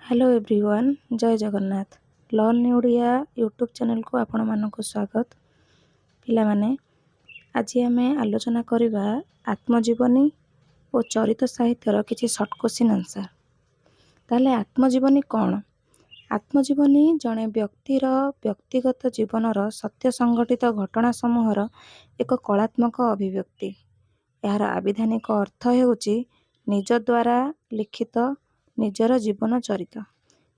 Hello everyone, ଜୟ Jagannath. Learn Odia YouTube ଚ୍ୟାନେଲକୁ ଆପଣମାନଙ୍କୁ ସ୍ୱାଗତ। ପିଲାମାନେ, ଆଜି ଆମେ ଆଲୋଚନା କରିବା ଆତ୍ମଜୀବନୀ ଓ ଚରିତ ସାହିତ୍ୟର କିଛି ସର୍ଟ କୋଶ୍ଚିନ୍ ଆନ୍ସର୍। ତାହେଲେ ଆତ୍ମଜୀବନୀ କ'ଣ? ଆତ୍ମଜୀବନୀ ଜଣେ ବ୍ୟକ୍ତିର ବ୍ୟକ୍ତିଗତ ଜୀବନର ସତ୍ୟ ସଂଘଟିତ ଘଟଣା ସମୂହର ଏକ କଳାତ୍ମକ ଅଭିବ୍ୟକ୍ତି। ଏହାର ଆବିଧାନିକ ଅର୍ଥ ହେଉଛି ନିଜ ଦ୍ୱାରା ଲିଖିତ ନିଜର ଜୀବନ ଚରିତ।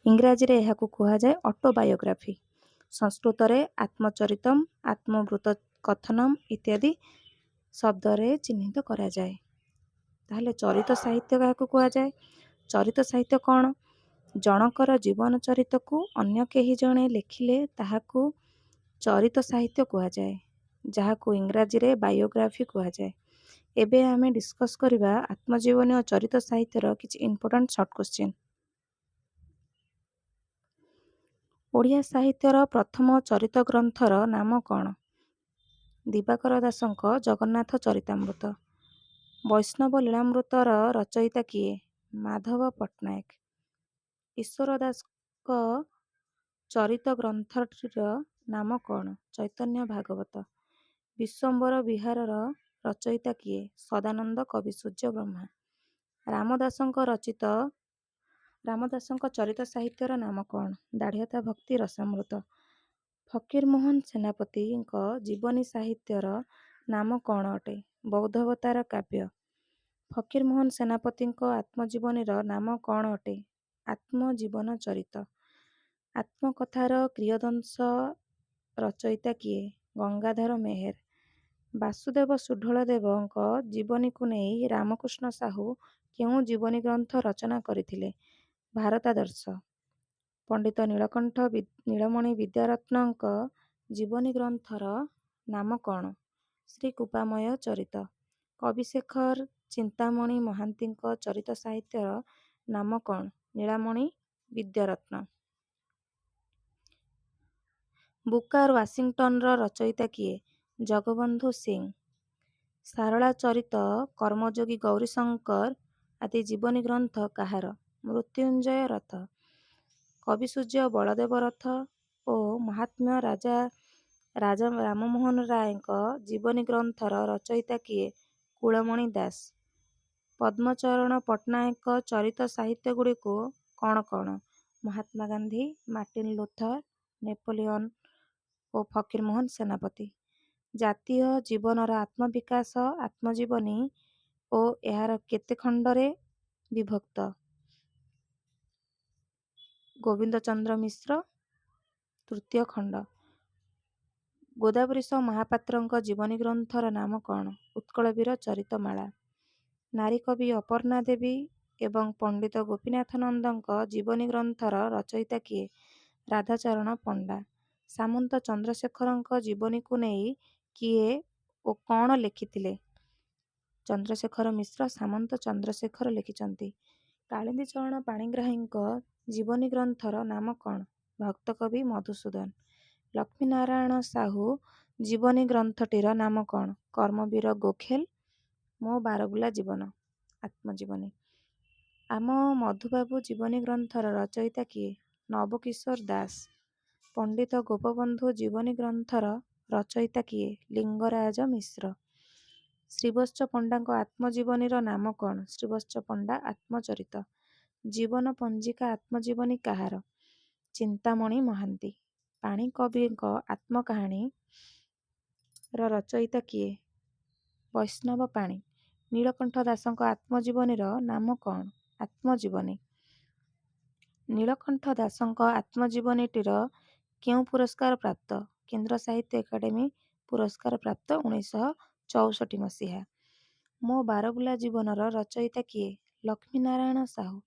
ଇଂରାଜୀରେ ଏହାକୁ କୁହାଯାଏ ଅଟୋବାୟୋଗ୍ରାଫି। ସଂସ୍କୃତରେ ଆତ୍ମଚରିତମ୍, ଆତ୍ମବୃତ୍ତ କଥନମ୍ ଇତ୍ୟାଦି ଶବ୍ଦରେ ଚିହ୍ନିତ କରାଯାଏ। ତାହେଲେ ଚରିତ ସାହିତ୍ୟ କାହାକୁ କୁହାଯାଏ? ଚରିତ ସାହିତ୍ୟ କ'ଣ? ଜଣଙ୍କର ଜୀବନ ଚରିତକୁ ଅନ୍ୟ କେହି ଜଣେ ଲେଖିଲେ ତାହାକୁ ଚରିତ ସାହିତ୍ୟ କୁହାଯାଏ, ଯାହାକୁ ଇଂରାଜୀରେ ବାୟୋଗ୍ରାଫି କୁହାଯାଏ। ଏବେ ଆମେ ଡିସ୍କସ୍ କରିବା ଆତ୍ମଜୀବନୀ ଓ ଚରିତ ସାହିତ୍ୟର କିଛି ଇମ୍ପୋର୍ଟାଣ୍ଟ ସର୍ଟ କୋଶ୍ଚିନ୍। ଓଡ଼ିଆ ସାହିତ୍ୟର ପ୍ରଥମ ଚରିତ ଗ୍ରନ୍ଥର ନାମ କ'ଣ? ଦିବାକର ଦାସଙ୍କ ଜଗନ୍ନାଥ ଚରିତାମୃତ। ବୈଷ୍ଣବ ଲୀଳାମୃତର ରଚୟିତା କିଏ? ମାଧବ ପଟ୍ଟନାୟକ। ଈଶ୍ୱର ଦାସଙ୍କ ଚରିତ ଗ୍ରନ୍ଥଟିର ନାମ କ'ଣ? ଚୈତନ୍ୟ ଭାଗବତ। ବିଶ୍ୱମ୍ବର ବିହାରର ରଚୟିତା କିଏ? ସଦାନନ୍ଦ କବି ସୂର୍ଯ୍ୟ ବ୍ରହ୍ମା। ରାମଦାସଙ୍କ ଚରିତ ସାହିତ୍ୟର ନାମ କ'ଣ? ଦାଢ଼୍ୟତା ଭକ୍ତି ରସାମୃତ। ଫକୀରମୋହନ ସେନାପତିଙ୍କ ଜୀବନୀ ସାହିତ୍ୟର ନାମ କ'ଣ ଅଟେ? ବୌଦ୍ଧାବତାର କାବ୍ୟ। ଫକୀରମୋହନ ସେନାପତିଙ୍କ ଆତ୍ମଜୀବନୀର ନାମ କ'ଣ ଅଟେ? ଆତ୍ମଜୀବନ ଚରିତ। ଆତ୍ମକଥାର କିୟଦଂଶ ରଚୟିତା କିଏ? ଗଙ୍ଗାଧର ମେହେର। ବାସୁଦେବ ସୁଢଳଦେବଙ୍କ ଜୀବନୀକୁ ନେଇ ରାମକୃଷ୍ଣ ସାହୁ କେଉଁ ଜୀବନୀ ଗ୍ରନ୍ଥ ରଚନା କରିଥିଲେ? ଭାରତାଦର୍ଶ। ପଣ୍ଡିତ ନୀଳମଣି ବିଦ୍ୟାରତ୍ନଙ୍କ ଜୀବନୀ ଗ୍ରନ୍ଥର ନାମ କ'ଣ? ଶ୍ରୀକୃପାମୟ ଚରିତ। କବିଶେଖର ଚିନ୍ତାମଣି ମହାନ୍ତିଙ୍କ ଚରିତ ସାହିତ୍ୟର ନାମ କ'ଣ? ନୀଳମଣି ବିଦ୍ୟାରତ୍ନ। ବୁକାର ୱାସିଂଟନର ରଚୟିତା କିଏ? ଜଗବନ୍ଧୁ ସିଂ। ସାରଳା ଚରିତ, କର୍ମଯୋଗୀ ଗୌରୀଶଙ୍କର ଆଦି ଜୀବନୀ ଗ୍ରନ୍ଥ କାହାର? ମୃତ୍ୟୁଞ୍ଜୟ ରଥ। କବିସୂର୍ଯ୍ୟ ବଳଦେବ ରଥ ଓ ମହାତ୍ମ୍ୟ ରାଜା ରାମମୋହନ ରାୟଙ୍କ ଜୀବନୀ ଗ୍ରନ୍ଥର ରଚୟିତା କିଏ? କୁଳମଣି ଦାସ। ପଦ୍ମଚରଣ ପଟ୍ଟନାୟକଙ୍କ ଚରିତ ସାହିତ୍ୟଗୁଡ଼ିକୁ କ'ଣ କ'ଣ? Mahatma Gandhi, Martin Luther, Napoleon ଓ ଫକୀରମୋହନ ସେନାପତି। ଜାତୀୟ ଜୀବନର ଆତ୍ମବିକାଶ ଆତ୍ମଜୀବନୀ ଓ ଏହାର କେତେ ଖଣ୍ଡରେ ବିଭକ୍ତ? ଗୋବିନ୍ଦ ଚନ୍ଦ୍ର ମିଶ୍ର। ତୃତୀୟ ଖଣ୍ଡ। ଗୋଦାବରୀଶ ମହାପାତ୍ରଙ୍କ ଜୀବନୀ ଗ୍ରନ୍ଥର ନାମ କ'ଣ? ଉତ୍କଳବୀର ଚରିତମାଳା। ନାରୀ କବି ଅପର୍ଣ୍ଣା ଦେବୀ ଏବଂ ପଣ୍ଡିତ ଗୋପୀନାଥ ନନ୍ଦଙ୍କ ଜୀବନୀ ଗ୍ରନ୍ଥର ରଚୟିତା କିଏ? ରାଧାଚରଣ ପଣ୍ଡା। ସାମନ୍ତ ଚନ୍ଦ୍ରଶେଖରଙ୍କ ଜୀବନୀକୁ ନେଇ କିଏ ଓ କ'ଣ ଲେଖିଥିଲେ? ଚନ୍ଦ୍ରଶେଖର ମିଶ୍ର। ସାମନ୍ତ ଚନ୍ଦ୍ରଶେଖର ଲେଖିଛନ୍ତି। କାଳିନ୍ଦୀ ଚରଣ ପାଣିଗ୍ରାହୀଙ୍କ ଜୀବନୀ ଗ୍ରନ୍ଥର ନାମ କ'ଣ? ଭକ୍ତକବି ମଧୁସୂଦନ। ଲକ୍ଷ୍ମୀନାରାୟଣ ସାହୁ ଜୀବନୀ ଗ୍ରନ୍ଥଟିର ନାମ କ'ଣ? କର୍ମବୀର ଗୋଖେଲ। ମୋ ବାରବୁଲା ଜୀବନ। ଆତ୍ମଜୀବନୀ। ଆମ ମଧୁବାବୁ ଜୀବନୀ ଗ୍ରନ୍ଥର ରଚୟିତା କିଏ? ନବକିଶୋର ଦାସ। ପଣ୍ଡିତ ଗୋପବନ୍ଧୁ ଜୀବନୀ ଗ୍ରନ୍ଥର ରଚୟିତା କିଏ? ଲିଙ୍ଗରାଜ ମିଶ୍ର। ଶ୍ରୀବତ୍ସ ପଣ୍ଡାଙ୍କ ଆତ୍ମଜୀବନୀର ନାମ କ'ଣ? ଶ୍ରୀବତ୍ସ ପଣ୍ଡା ଆତ୍ମଚରିତ। ଜୀବନ ପଞ୍ଜିକା ଆତ୍ମଜୀବନୀ କାହାର? ଚିନ୍ତାମଣି ମହାନ୍ତି। ପାଣି କବିଙ୍କ ଆତ୍ମକାହାଣୀର ରଚୟିତା କିଏ? ବୈଷ୍ଣବ ପାଣି। ନୀଳକଣ୍ଠ ଦାସଙ୍କ ଆତ୍ମଜୀବନୀର ନାମ କ'ଣ? ଆତ୍ମଜୀବନୀ। ନୀଳକଣ୍ଠ ଦାସଙ୍କ ଆତ୍ମଜୀବନୀଟିର କେଉଁ ପୁରସ୍କାର ପ୍ରାପ୍ତ? କେନ୍ଦ୍ର ସାହିତ୍ୟ ଏକାଡେମୀ ପୁରସ୍କାର ପ୍ରାପ୍ତ 1964 ମସିହା। ମୋ ବାରବୁଲା ଜୀବନର ରଚୟିତା କିଏ? ଲକ୍ଷ୍ମୀନାରାୟଣ ସାହୁ।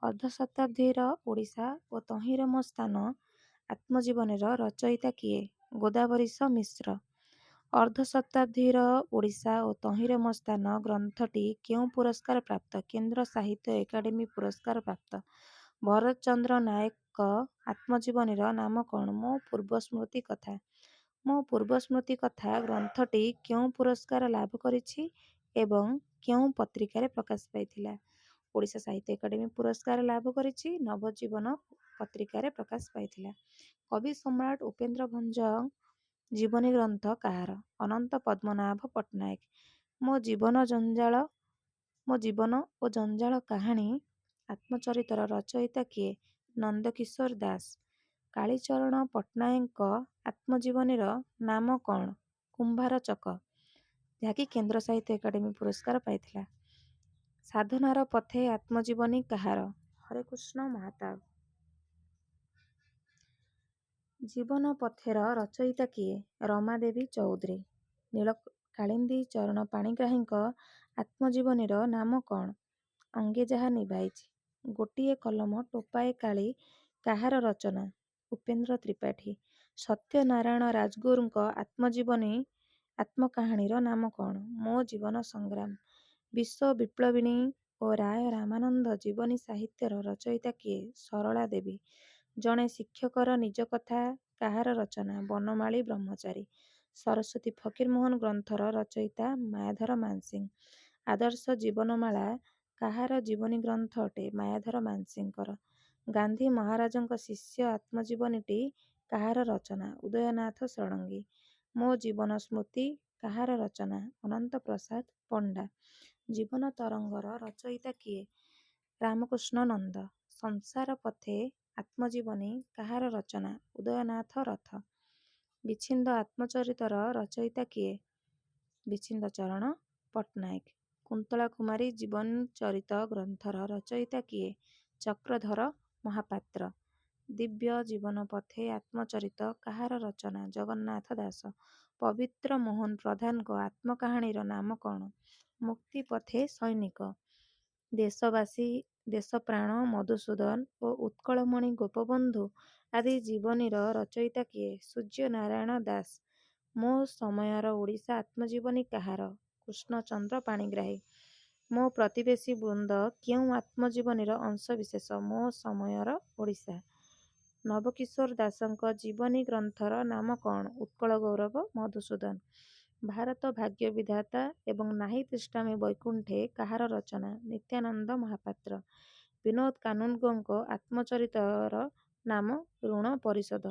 ଅର୍ଦ୍ଧଶତାବ୍ଦୀର ଓଡ଼ିଶା ଓ ତହିଁରେ ମୋ ସ୍ଥାନ ଆତ୍ମଜୀବନୀର ରଚୟିତା କିଏ? ଗୋଦାବରୀଶ ମିଶ୍ର। ଅର୍ଦ୍ଧଶତାବ୍ଦୀର ଓଡ଼ିଶା ଓ ତହିଁରେ ମୋ ସ୍ଥାନ ଗ୍ରନ୍ଥଟି କେଉଁ ପୁରସ୍କାର ପ୍ରାପ୍ତ? କେନ୍ଦ୍ର ସାହିତ୍ୟ ଏକାଡେମୀ ପୁରସ୍କାର ପ୍ରାପ୍ତ। ଭରତ ଚନ୍ଦ୍ର ନାୟକଙ୍କ ଆତ୍ମଜୀବନୀର ନାମ କ'ଣ? ମୋ ପୂର୍ବ ସ୍ମୃତି କଥା। ମୋ ପୂର୍ବ ସ୍ମୃତି କଥା ଗ୍ରନ୍ଥଟି କେଉଁ ପୁରସ୍କାର ଲାଭ କରିଛି ଏବଂ କେଉଁ ପତ୍ରିକାରେ ପ୍ରକାଶ ପାଇଥିଲା? ଓଡ଼ିଶା ସାହିତ୍ୟ ଏକାଡେମୀ ପୁରସ୍କାର ଲାଭ କରିଛି। ନବଜୀବନ ପତ୍ରିକାରେ ପ୍ରକାଶ ପାଇଥିଲା। କବି ସମ୍ରାଟ ଉପେନ୍ଦ୍ର ଭଞ୍ଜଙ୍କ ଜୀବନୀ ଗ୍ରନ୍ଥ କାହାର? ଅନନ୍ତ ପଦ୍ମନାଭ ପଟ୍ଟନାୟକ। ମୋ ଜୀବନ ଓ ଜଞ୍ଜାଳ କାହାଣୀ ଆତ୍ମଚରିତର ରଚୟିତା କିଏ? ନନ୍ଦକିଶୋର ଦାସ। କାଳୀଚରଣ ପଟ୍ଟନାୟକଙ୍କ ଆତ୍ମଜୀବନୀର ନାମ କ'ଣ? କୁମ୍ଭାର ଚକ, ଯାହାକି କେନ୍ଦ୍ର ସାହିତ୍ୟ ଏକାଡେମୀ ପୁରସ୍କାର ପାଇଥିଲା। ସାଧନାର ପଥେ ଆତ୍ମଜୀବନୀ କାହାର? ହରେକୃଷ୍ଣ ମହତାବ। ଜୀବନ ପଥେର ରଚୟିତା କିଏ? ରମାଦେବୀ ଚୌଧୁରୀ। କାଳିନ୍ଦୀ ଚରଣ ପାଣିଗ୍ରାହୀଙ୍କ ଆତ୍ମଜୀବନୀର ନାମ କ'ଣ? ଅଙ୍ଗେ ଯାହା ନିଭାଇଛି। ଗୋଟିଏ କଲମ ଟୋପାଏ କାଳି କାହାର ରଚନା? ଉପେନ୍ଦ୍ର ତ୍ରିପାଠୀ। ସତ୍ୟନାରାୟଣ ରାଜଗୁରୁଙ୍କ ଆତ୍ମକାହାଣୀର ନାମ କ'ଣ? ମୋ ଜୀବନ ସଂଗ୍ରାମ। ବିଶ୍ୱ ବିପ୍ଳବିନୀ ଓ ରାୟ ରାମାନନ୍ଦ ଜୀବନୀ ସାହିତ୍ୟର ରଚୟିତା କିଏ? ସରଳା ଦେବୀ। ଜଣେ ଶିକ୍ଷକର ନିଜ କଥା କାହାର ରଚନା? ବନମାଳୀ ବ୍ରହ୍ମଚାରୀ। ସରସ୍ୱତୀ ଫକୀରମୋହନ ଗ୍ରନ୍ଥର ରଚୟିତା ମାୟାଧର ମାନସିଂହ। ଆଦର୍ଶ ଜୀବନମାଳା କାହାର ଜୀବନୀ ଗ୍ରନ୍ଥ ଅଟେ? ମାୟାଧର ମାନସିଂହଙ୍କର। ଗାନ୍ଧୀ ମହାରାଜଙ୍କ ଶିଷ୍ୟ ଆତ୍ମଜୀବନୀଟି କାହାର ରଚନା? ଉଦୟନାଥ ଷଡ଼ଙ୍ଗୀ। ମୋ ଜୀବନ ସ୍ମୃତି କାହାର ରଚନା? ଅନନ୍ତ ପ୍ରସାଦ ପଣ୍ଡା। ଜୀବନ ତରଙ୍ଗର ରଚୟିତା କିଏ? ରାମକୃଷ୍ଣ ନନ୍ଦ। ସଂସାର ପଥେ ଆତ୍ମଜୀବନୀ କାହାର ରଚନା? ଉଦୟନାଥ ରଥ। ବିଚ୍ଛିଦ ଆତ୍ମଚରିତର ରଚୟିତା କିଏ? ବିଚ୍ଛିଦ ଚରଣ ପଟ୍ଟନାୟକ। କୁନ୍ତଳା କୁମାରୀ ଜୀବନଚରିତ ଗ୍ରନ୍ଥର ରଚୟିତା କିଏ? ଚକ୍ରଧର ମହାପାତ୍ର। ଦିବ୍ୟ ଜୀବନ ପଥେ ଆତ୍ମଚରିତ କାହାର ରଚନା? ଜଗନ୍ନାଥ ଦାସ। ପବିତ୍ର ମୋହନ ପ୍ରଧାନଙ୍କ ଆତ୍ମକାହାଣୀର ନାମ କ'ଣ? ମୁକ୍ତି ପଥେ ସୈନିକ। ଦେଶପ୍ରାଣ ମଧୁସୂଦନ ଓ ଉତ୍କଳମଣି ଗୋପବନ୍ଧୁ ଆଦି ଜୀବନୀର ରଚୟିତା କିଏ? ସୂର୍ଯ୍ୟନାରାୟଣ ଦାସ। ମୋ ସମୟର ଓଡ଼ିଶା ଆତ୍ମଜୀବନୀ କାହାର? କୃଷ୍ଣଚନ୍ଦ୍ର ପାଣିଗ୍ରାହୀ। ମୋ ପ୍ରତିବେଶୀ ବୃନ୍ଦ କେଉଁ ଆତ୍ମଜୀବନୀର ଅଂଶବିଶେଷ? ମୋ ସମୟର ଓଡ଼ିଶା। ନବକିଶୋର ଦାସଙ୍କ ଜୀବନୀ ଗ୍ରନ୍ଥର ନାମ କ'ଣ? ଉତ୍କଳ ଗୌରବ ମଧୁସୂଦନ। ଭାରତ ଭାଗ୍ୟ ବିଧାତା ଏବଂ ନାହିଁ ତିଷ୍ଠାମି ବୈକୁଣ୍ଠେ କାହାର ରଚନା? ନିତ୍ୟାନନ୍ଦ ମହାପାତ୍ର। ବିନୋଦ କାନୁନଗୋଙ୍କ ଆତ୍ମଚରିତର ନାମ ଋଣ ପରିଶୋଧ।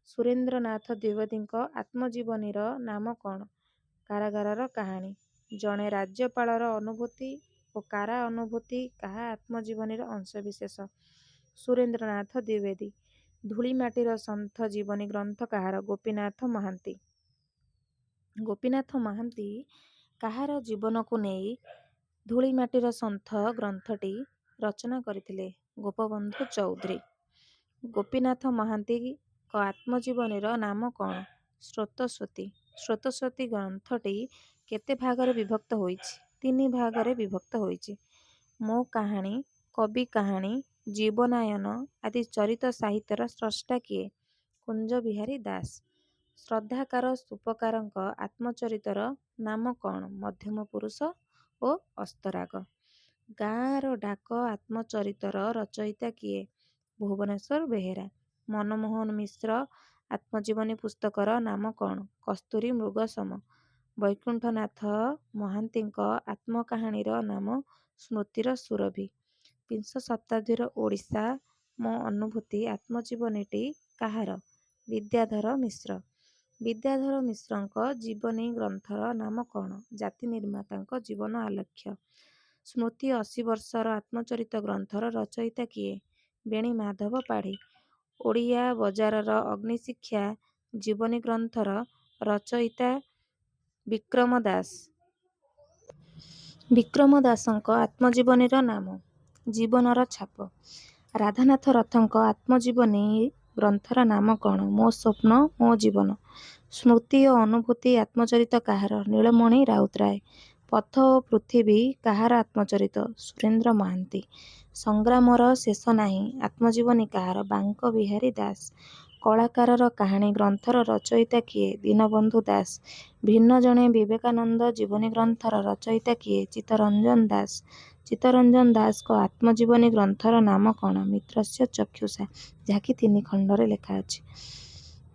ସୁରେନ୍ଦ୍ରନାଥ ଦ୍ୱିବେଦୀଙ୍କ ଆତ୍ମଜୀବନୀର ନାମ କ'ଣ? କାରାଗାରର କାହାଣୀ। ଜଣେ ରାଜ୍ୟପାଳର ଅନୁଭୂତି ଓ କାରା ଅନୁଭୂତି କାହା ଆତ୍ମଜୀବନୀର ଅଂଶବିଶେଷ? ସୁରେନ୍ଦ୍ରନାଥ ଦ୍ୱିବେଦୀ। ଧୂଳିମାଟିର ସନ୍ଥ ଜୀବନୀ ଗ୍ରନ୍ଥ କାହାର? ଗୋପୀନାଥ ମହାନ୍ତି। ଗୋପୀନାଥ ମହାନ୍ତି କାହାର ଜୀବନକୁ ନେଇ ଧୂଳିମାଟିର ସନ୍ଥ ଗ୍ରନ୍ଥଟି ରଚନା କରିଥିଲେ? ଗୋପବନ୍ଧୁ ଚୌଧୁରୀ। ଗୋପୀନାଥ ମହାନ୍ତିଙ୍କ ଆତ୍ମଜୀବନୀର ନାମ କ'ଣ? ସ୍ରୋତସ୍ୱତୀ। ସ୍ରୋତସ୍ୱତୀ ଗ୍ରନ୍ଥଟି କେତେ ଭାଗରେ ବିଭକ୍ତ ହୋଇଛି? 3 ଭାଗରେ ବିଭକ୍ତ ହୋଇଛି। ମୋ କାହାଣୀ, କବି କାହାଣୀ, ଜୀବନାୟନ ଆଦି ଚରିତ ସାହିତ୍ୟର ସ୍ରଷ୍ଟା କିଏ? କୁଞ୍ଜବିହାରୀ ଦାସ। ଶ୍ରଦ୍ଧାକାର ସ୍ତୂପକାରଙ୍କ ଆତ୍ମଚରିତର ନାମ କ'ଣ? ମଧ୍ୟମ ପୁରୁଷ ଓ ଅସ୍ତରାଗ। ଗାଁର ଡାକ ଆତ୍ମଚରିତର ରଚୟିତା କିଏ? ଭୁବନେଶ୍ୱର ବେହେରା। ମନମୋହନ ମିଶ୍ର ଆତ୍ମଜୀବନୀ ପୁସ୍ତକର ନାମ କ'ଣ? କସ୍ତୁରୀ ମୃଗସମ। ବୈକୁଣ୍ଠନାଥ ମହାନ୍ତିଙ୍କ ଆତ୍ମକାହାଣୀର ନାମ ସ୍ମୃତିର ସୁରଭି। ବିଂଶ ଶତାବ୍ଦୀର ଓଡ଼ିଶା ମୋ ଅନୁଭୂତି ଆତ୍ମଜୀବନୀଟି କାହାର? ବିଦ୍ୟାଧର ମିଶ୍ର। ବିଦ୍ୟାଧର ମିଶ୍ରଙ୍କ ଜୀବନୀ ଗ୍ରନ୍ଥର ନାମ କ'ଣ? ଜାତି ନିର୍ମାତାଙ୍କ ଜୀବନ ଆଲେଖ୍ୟ। ସ୍ମୃତି 80 ବର୍ଷର ଆତ୍ମଚରିତ ଗ୍ରନ୍ଥର ରଚୟିତା କିଏ? ବେଣୀ ମାଧବ ପାଢ଼ୀ। ଓଡ଼ିଆ ବଜାରର ଅଗ୍ନିଶିକ୍ଷା ଜୀବନୀ ଗ୍ରନ୍ଥର ରଚୟିତା ବିକ୍ରମ ଦାସ। ବିକ୍ରମ ଦାସଙ୍କ ଆତ୍ମଜୀବନୀର ନାମ? ଜୀବନର ଛାପ। ରାଧାନାଥ ରଥଙ୍କ ଆତ୍ମଜୀବନୀ ଗ୍ରନ୍ଥର ନାମ କ'ଣ? ମୋ ସ୍ୱପ୍ନ ମୋ ଜୀବନ। ସ୍ମୃତି ଓ ଅନୁଭୂତି ଆତ୍ମଚରିତ କାହାର? ନୀଳମଣି ରାଉତରାୟ। ପଥ ଓ ପୃଥିବୀ କାହାର ଆତ୍ମଚରିତ? ସୁରେନ୍ଦ୍ର ମହାନ୍ତି। ସଂଗ୍ରାମର ଶେଷ ନାହିଁ ଆତ୍ମଜୀବନୀ କାହାର? ବାଙ୍କ ବିହାରୀ ଦାସ। କଳାକାରର କାହାଣୀ ଗ୍ରନ୍ଥର ରଚୟିତା କିଏ? ଦୀନବନ୍ଧୁ ଦାସ। ଭିନ୍ନ ଜଣେ ବିବେକାନନ୍ଦ ଜୀବନୀ ଗ୍ରନ୍ଥର ରଚୟିତା କିଏ? ଚିତ୍ତରଞ୍ଜନ ଦାସ। ଚିତ୍ତରଞ୍ଜନ ଦାସଙ୍କ ଆତ୍ମଜୀବନୀ ଗ୍ରନ୍ଥର ନାମ କ'ଣ? ମିତ୍ରସ୍ୟ ଚକ୍ଷୁଷା, ଯାହାକି 3 ଖଣ୍ଡରେ ଲେଖାଅଛି।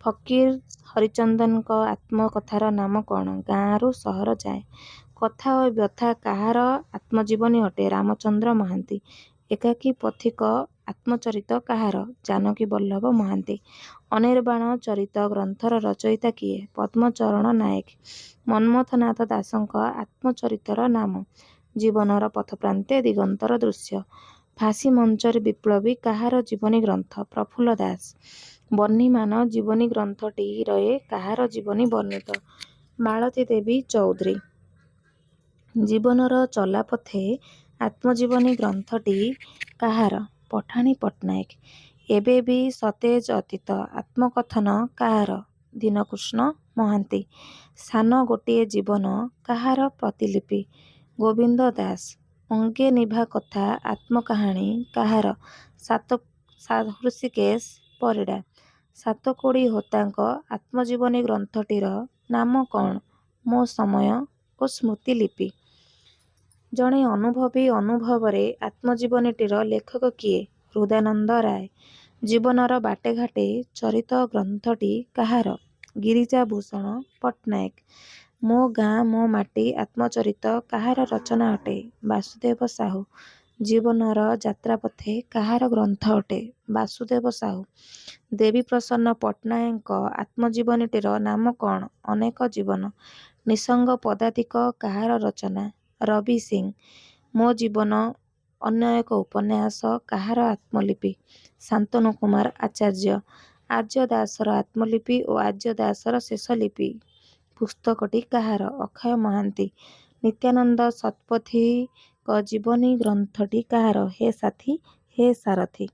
ଫକୀର ହରିଚନ୍ଦନଙ୍କ ଆତ୍ମକଥାର ନାମ କ'ଣ? ଗାଁରୁ ସହର ଯାଏ। କଥା ଓ ବ୍ୟଥା କାହାର ଆତ୍ମଜୀବନୀ ଅଟେ? ରାମଚନ୍ଦ୍ର ମହାନ୍ତି। ଏକାକୀ ପଥିକ ଆତ୍ମଚରିତ କାହାର? ଜାନକୀ ବଲ୍ଲଭ ମହାନ୍ତି। ଅନିର୍ବାଣ ଚରିତ ଗ୍ରନ୍ଥର ରଚୟିତା କିଏ? ପଦ୍ମଚରଣ ନାୟକ। ମନ୍ମଥନାଥ ଦାସଙ୍କ ଆତ୍ମଚରିତର ନାମ? ଜୀବନର ପଥପ୍ରାନ୍ତେ ଦିଗନ୍ତର ଦୃଶ୍ୟ। ଫାଶୀ ମଞ୍ଚରେ ବିପ୍ଳବୀ କାହାର ଜୀବନୀ ଗ୍ରନ୍ଥ? ପ୍ରଫୁଲ୍ଲ ଦାସ। ବହ୍ନିମାନ ଜୀବନୀ ଗ୍ରନ୍ଥଟିରେ କାହାର ଜୀବନୀ ବର୍ଣ୍ଣିତ? ମାଳତୀ ଦେବୀ ଚୌଧୁରୀ। ଜୀବନର ଚଲାପଥେ ଆତ୍ମଜୀବନୀ ଗ୍ରନ୍ଥଟି କାହାର? ପଠାଣି ପଟ୍ଟନାୟକ। ଏବେ ବି ସତେଜ ଅତୀତ ଆତ୍ମକଥନ କାହାର? ଦୀନକୃଷ୍ଣ ମହାନ୍ତି। ସାନ ଗୋଟିଏ ଜୀବନ କାହାର ପ୍ରତିଲିପି? ଗୋବିନ୍ଦ ଦାସ। ଅଙ୍ଗେ ନିଭା କଥା ଆତ୍ମକାହାଣୀ କାହାର? ହୃଷିକେଶ ପରିଡ଼ା। ସାତକୋଡ଼ି ହୋତାଙ୍କ ଆତ୍ମଜୀବନୀ ଗ୍ରନ୍ଥଟିର ନାମ କ'ଣ? ମୋ ସମୟ ଓ ସ୍ମୃତିଲିପି। ଜଣେ ଅନୁଭବୀ ଅନୁଭବରେ ଆତ୍ମଜୀବନୀଟିର ଲେଖକ କିଏ? ହୃଦାନନ୍ଦ ରାୟ। ଜୀବନର ବାଟେଘାଟେ ଚରିତ ଗ୍ରନ୍ଥଟି କାହାର? ଗିରିଜାଭୂଷଣ ପଟ୍ଟନାୟକ। ମୋ ଗାଁ ମୋ ମାଟି ଆତ୍ମଚରିତ କାହାର ରଚନା ଅଟେ? ବାସୁଦେବ ସାହୁ। ଜୀବନର ଯାତ୍ରାପଥେ କାହାର ଗ୍ରନ୍ଥ ଅଟେ? ବାସୁଦେବ ସାହୁ। ଦେବୀପ୍ରସନ୍ନ ପଟ୍ଟନାୟକଙ୍କ ଆତ୍ମଜୀବନୀଟିର ନାମ କ'ଣ? ଅନେକ ଜୀବନ। ନିସଙ୍ଗ ପଦାତିକ କାହାର ରଚନା? ରବି ସିଂ। ମୋ ଜୀବନ ଅନ୍ୟ ଏକ ଉପନ୍ୟାସ କାହାର ଆତ୍ମଲିପି? ଶାନ୍ତନୁ କୁମାର ଆଚାର୍ଯ୍ୟ। ଆର୍ଯ୍ୟ ଦାସର ଆତ୍ମଲିପି ଓ ଆର୍ଯ୍ୟ ଦାସର ଶେଷଲିପି ପୁସ୍ତକଟି କାହାର? ଅକ୍ଷୟ ମହାନ୍ତି। ନିତ୍ୟାନନ୍ଦ ଶତପଥୀଙ୍କ ଜୀବନୀ ଗ୍ରନ୍ଥଟି କାହାର? ହେ ସାଥୀ ହେ ସାରଥୀ।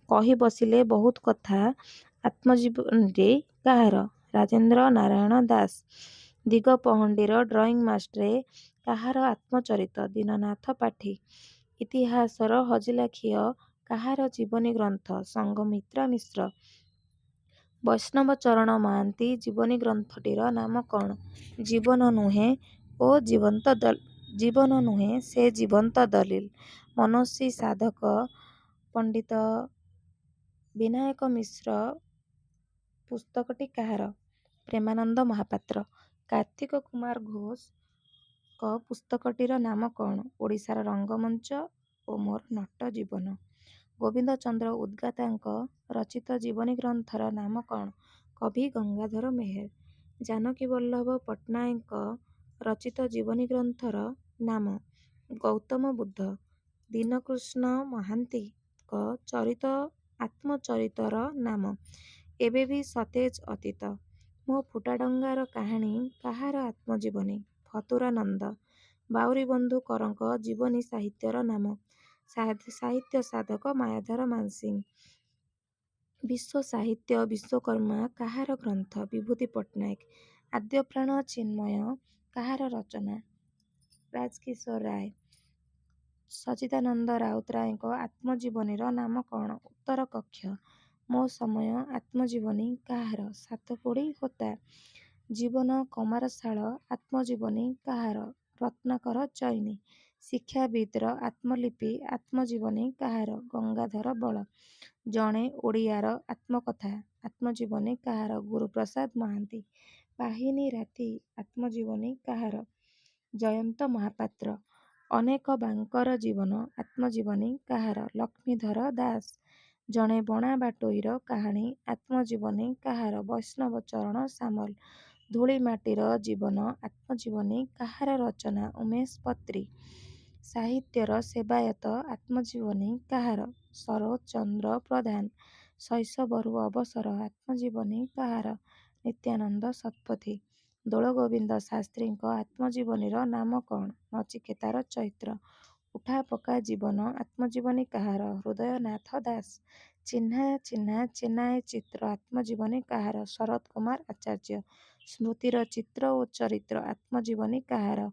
କହି ବସିଲେ ବହୁତ କଥା ଆତ୍ମଜୀବନୀଟି କାହାର? ରାଜେନ୍ଦ୍ର ନାରାୟଣ ଦାସ। ଦିଗପହଣ୍ଡିର ଡ୍ରଇଂ ମାଷ୍ଟ୍ରେ କାହାର ଆତ୍ମଚରିତ? ଦୀନନାଥ ପାଠୀ। ଇତିହାସର ହଜିଲାଖିଅ କାହାର ଜୀବନୀ ଗ୍ରନ୍ଥ? ସଙ୍ଘମିତ୍ରା ମିଶ୍ର। ବୈଷ୍ଣବଚରଣ ମହାନ୍ତି ଜୀବନୀ ଗ୍ରନ୍ଥଟିର ନାମ କ'ଣ? ଜୀବନ ନୁହେଁ ସେ ଜୀବନ୍ତ ଦଲିଲ। ମନସ୍ୱୀ ସାଧକ ପଣ୍ଡିତ ବିନାୟକ ମିଶ୍ର ପୁସ୍ତକଟି କାହାର? ପ୍ରେମାନନ୍ଦ ମହାପାତ୍ର। କାର୍ତ୍ତିକ କୁମାର ଘୋଷଙ୍କ ପୁସ୍ତକଟିର ନାମ କ'ଣ? ଓଡ଼ିଶାର ରଙ୍ଗମଞ୍ଚ ଓ ମୋର ନଟ ଜୀବନ। ଗୋବିନ୍ଦ ଚନ୍ଦ୍ର ଉଦ୍ଗାତାଙ୍କ ରଚିତ ଜୀବନୀ ଗ୍ରନ୍ଥର ନାମ କ'ଣ? କବି ଗଙ୍ଗାଧର ମେହେର। ଜାନକୀ ବଲ୍ଲଭ ପଟ୍ଟନାୟକଙ୍କ ରଚିତ ଜୀବନୀ ଗ୍ରନ୍ଥର ନାମ? ଗୌତମ ବୁଦ୍ଧ। ଦୀନକୃଷ୍ଣ ମହାନ୍ତିଙ୍କ ଆତ୍ମଚରିତର ନାମ? ଏବେ ବି ସତେଜ ଅତୀତ। ମୋ ଫୁଟାଡଙ୍ଗାର କାହାଣୀ କାହାର ଆତ୍ମଜୀବନୀ? ଫତୁରାନନ୍ଦ। ବାଉରୀବନ୍ଧୁ କରଙ୍କ ଜୀବନୀ ସାହିତ୍ୟର ନାମ? ସାହିତ୍ୟ ସାଧକ ମାୟାଧର ମାନସିଂହ। ବିଶ୍ୱ ସାହିତ୍ୟ ବିଶ୍ୱକର୍ମା କାହାର ଗ୍ରନ୍ଥ? ବିଭୂତି ପଟ୍ଟନାୟକ। ଆଦ୍ୟପ୍ରାଣ ଚିନ୍ମୟ କାହାର ରଚନା? ରାଜକିଶୋର ରାୟ। ସଚ୍ଚିଦାନନ୍ଦ ରାଉତରାୟଙ୍କ ଆତ୍ମଜୀବନୀର ନାମ କ'ଣ? ଉତ୍ତର କକ୍ଷ। ମୋ ସମୟ ଆତ୍ମଜୀବନୀ କାହାର? ସାତକୋଡ଼ି ହୋତା। ଜୀବନ କମାରଶାଳ ଆତ୍ମଜୀବନୀ କାହାର? ରତ୍ନାକର ଚଇନି। ଶିକ୍ଷାବିତ୍ର ଆତ୍ମଲିପି ଆତ୍ମଜୀବନୀ କାହାର? ଗଙ୍ଗାଧର ବଳ। ଜଣେ ଓଡ଼ିଆର ଆତ୍ମକଥା ଆତ୍ମଜୀବନୀ କାହାର? ଗୁରୁପ୍ରସାଦ ମହାନ୍ତି। ବାହିନୀ ରାତି ଆତ୍ମଜୀବନୀ କାହାର? ଜୟନ୍ତ ମହାପାତ୍ର। ଅନେକ ବାଙ୍କର ଜୀବନ ଆତ୍ମଜୀବନୀ କାହାର? ଲକ୍ଷ୍ମୀଧର ଦାସ। ଜଣେ ବଣା ବାଟୋଇର କାହାଣୀ ଆତ୍ମଜୀବନୀ କାହାର? ବୈଷ୍ଣବ ଚରଣ ସାମଲ। ଧୂଳିମାଟିର ଜୀବନ ଆତ୍ମଜୀବନୀ କାହାର ରଚନା? ଉମେଶ ପତ୍ରୀ। ସାହିତ୍ୟର ସେବାୟତ ଆତ୍ମଜୀବନୀ କାହାର? ସରୋଜ ଚନ୍ଦ୍ର ପ୍ରଧାନ। ଶୈଶବରୁ ଅବସର ଆତ୍ମଜୀବନୀ କାହାର? ନିତ୍ୟାନନ୍ଦ ଶତପଥୀ। ଦୋଳଗୋବିନ୍ଦ ଶାସ୍ତ୍ରୀଙ୍କ ଆତ୍ମଜୀବନୀର ନାମ କ'ଣ? ନଚିକେତାର ଚରିତ୍ର। ଉଠାପକା ଜୀବନ ଆତ୍ମଜୀବନୀ କାହାର? ହୃଦୟନାଥ ଦାସ। ଚିହ୍ନା ଚିହ୍ନା ଚେନାଏ ଚିତ୍ର ଆତ୍ମଜୀବନୀ କାହାର? ଶରତ କୁମାର ଆଚାର୍ଯ୍ୟ। ସ୍ମୃତିର ଚିତ୍ର ଓ ଚରିତ୍ର ଆତ୍ମଜୀବନୀ କାହାର?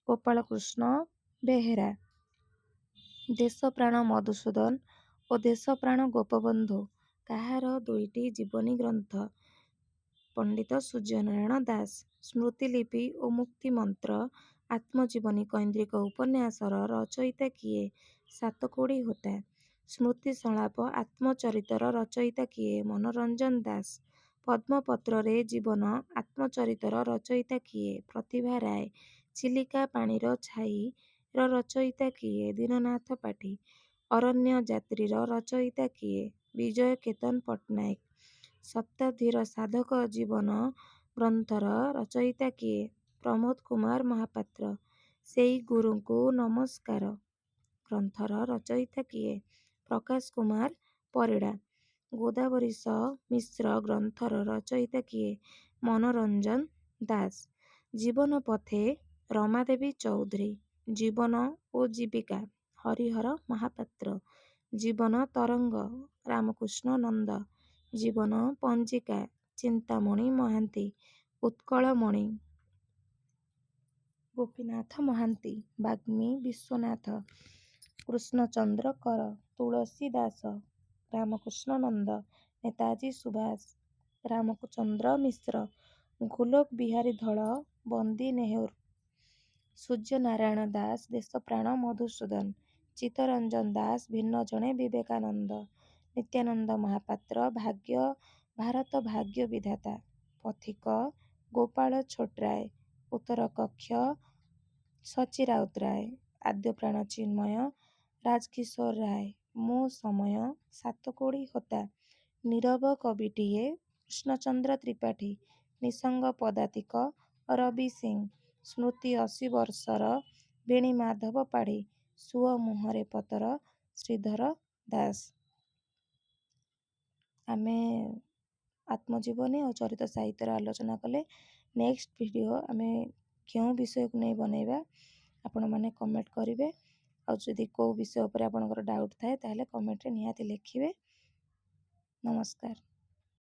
ଗୋପାଳକୃଷ୍ଣ ବେହେରା। ଦେଶପ୍ରାଣ ମଧୁସୂଦନ ଓ ଦେଶପ୍ରାଣ ଗୋପବନ୍ଧୁ କାହାର ଦୁଇଟି ଜୀବନୀ ଗ୍ରନ୍ଥ? ପଣ୍ଡିତ ସୂର୍ଯ୍ୟନାରାୟଣ ଦାସ। ସ୍ମୃତିଲିପି ଓ ମୁକ୍ତିମନ୍ତ୍ର ଆତ୍ମଜୀବନୀ କୈନ୍ଦ୍ରିକ ଉପନ୍ୟାସର ରଚୟିତା କିଏ? ସାତକୋଡ଼ି ହୋତା। ସ୍ମୃତିସଂଳାପ ଆତ୍ମଚରିତର ରଚୟିତା କିଏ? ମନୋରଞ୍ଜନ ଦାସ। ପଦ୍ମପତ୍ରରେ ଜୀବନ ଆତ୍ମଚରିତର ରଚୟିତା କିଏ? ପ୍ରତିଭା ରାୟ। ଚିଲିକା ପାଣିର ଛାଇର ରଚୟିତା କିଏ? ଦୀନନାଥ ପାଠୀ। ଅରଣ୍ୟ ଯାତ୍ରୀର ରଚୟିତା କିଏ? ବିଜୟ କେତନ ପଟ୍ଟନାୟକ। ଶତାବ୍ଦୀର ସାଧକ ଜୀବନ ଗ୍ରନ୍ଥର ରଚୟିତା କିଏ? ପ୍ରମୋଦ କୁମାର ମହାପାତ୍ର। ସେଇ ଗୁରୁଙ୍କୁ ନମସ୍କାର ଗ୍ରନ୍ଥର ରଚୟିତା କିଏ? ପ୍ରକାଶ କୁମାର ପରିଡ଼ା। ଗୋଦାବରୀଶ ମିଶ୍ର ଗ୍ରନ୍ଥର ରଚୟିତା କିଏ? ମନୋରଞ୍ଜନ ଦାସ। ଜୀବନ ପଥେ ରମାଦେବୀ ଚୌଧୁରୀ। ଜୀବନ ଓ ଜୀବିକା ହରିହର ମହାପାତ୍ର। ଜୀବନ ତରଙ୍ଗ ରାମକୃଷ୍ଣ ନନ୍ଦ। ଜୀବନ ପଞ୍ଜିକା ଚିନ୍ତାମଣି ମହାନ୍ତି। ଉତ୍କଳମଣି ଗୋପୀନାଥ ମହାନ୍ତି। ବାଗ୍ମୀ ବିଶ୍ୱନାଥ। କୃଷ୍ଣଚନ୍ଦ୍ର କର। ତୁଳସୀ ଦାସ। ରାମକୃଷ୍ଣ ନନ୍ଦ। ନେତାଜୀ ସୁଭାଷ। ରାମଚନ୍ଦ୍ର ମିଶ୍ର। ଗୋଲୋକ ବିହାରୀ ଧଳ। ବନ୍ଦୀ ନେହେରୁ। ସୂର୍ଯ୍ୟନାରାୟଣ ଦାସ ଦେଶପ୍ରାଣ ମଧୁସୂଦନ। ଚିତ୍ତରଞ୍ଜନ ଦାସ ଭିନ୍ନ ଜଣେ ବିବେକାନନ୍ଦ। ନିତ୍ୟାନନ୍ଦ ମହାପାତ୍ର ଭାରତ ଭାଗ୍ୟ ବିଧାତା। ପଥିକ ଗୋପାଳ ଛୋଟରାୟ। ଉତ୍ତର କକ୍ଷ ସଚୀ ରାଉତରାୟ। ଆଦ୍ୟପ୍ରାଣ ଚିନ୍ମୟ ରାଜକିଶୋର ରାୟ। ମୋ ସମୟ ସାତକୋଡ଼ି ହୋତା। ନୀରବ କବିଟିଏ କୃଷ୍ଣଚନ୍ଦ୍ର ତ୍ରିପାଠୀ। ନିଃସଙ୍ଗ ପଦାତିକ ରବି ସିଂ। ସ୍ମୃତି 80 ବର୍ଷର ବେଣୀ ମାଧବ ପାଢ଼ୀ। ସୁଅ ମୁହଁରେ ପତର ଶ୍ରୀଧର ଦାସ। ଆମେ ଆତ୍ମଜୀବନୀ ଆଉ ଚରିତ ସାହିତ୍ୟର ଆଲୋଚନା କଲେ। ନେକ୍ସଟ ଭିଡ଼ିଓ ଆମେ କେଉଁ ବିଷୟକୁ ନେଇ ବନେଇବା ଆପଣମାନେ କମେଣ୍ଟ କରିବେ। ଆଉ ଯଦି କେଉଁ ବିଷୟ ଉପରେ ଆପଣଙ୍କର ଡାଉଟ୍ ଥାଏ ତାହେଲେ କମେଣ୍ଟରେ ନିହାତି ଲେଖିବେ। ନମସ୍କାର।